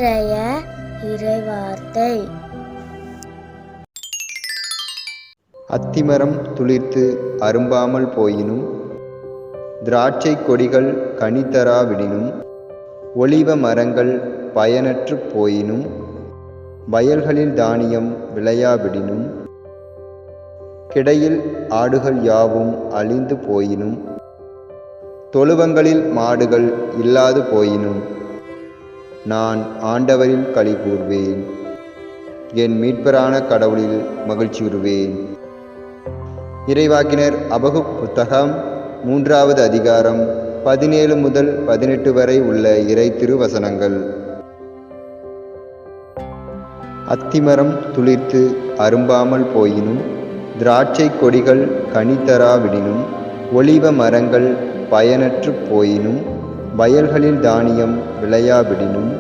இன்றைய இறைவார்த்தை. அத்திமரம் துளிர்த்து அரும்பாமல் போயினும், திராட்சை கொடிகள் கனிதராவிடினும், ஒலிவ மரங்கள் பயனற்று போயினும், வயல்களில் தானியம் விளையாவிடினும், கிடையில் ஆடுகள் யாவும் அழிந்து போயினும், தொழுவங்களில் மாடுகள் இல்லாது போயினும், நான் ஆண்டவரில் களி கூர்வேன், என் மீட்பரான கடவுளில் மகிழ்ச்சியுறுவேன். இறைவாக்கினர் அபகுக் புத்தகம் 3வது அதிகாரம் 17 முதல் 18 வரை உள்ள இறை திருவசனங்கள். அத்திமரம் துளிர்த்து அரும்பாமல் போயினும், திராட்சை கொடிகள் கனிதராவிடினும், ஒலிவ மரங்கள் பயனற்று போயினும், வயல்களில் தானியம் விளையாவிடினும்,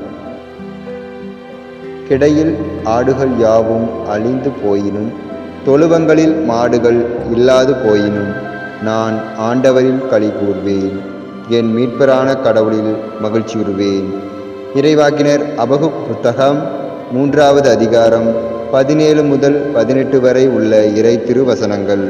கிடையில் ஆடுகள் யாவும் அழிந்து போயினும், தொழுவங்களில் மாடுகள் இல்லாது போயினும், நான் ஆண்டவரில் களி கூர்வேன், என் மீட்பரான கடவுளில் மகிழ்ச்சியுறுவேன். இறைவாக்கினர் அபகுக் புத்தகம் 3வது அதிகாரம் 17 முதல் 18 வரை உள்ள இறை திருவசனங்கள்.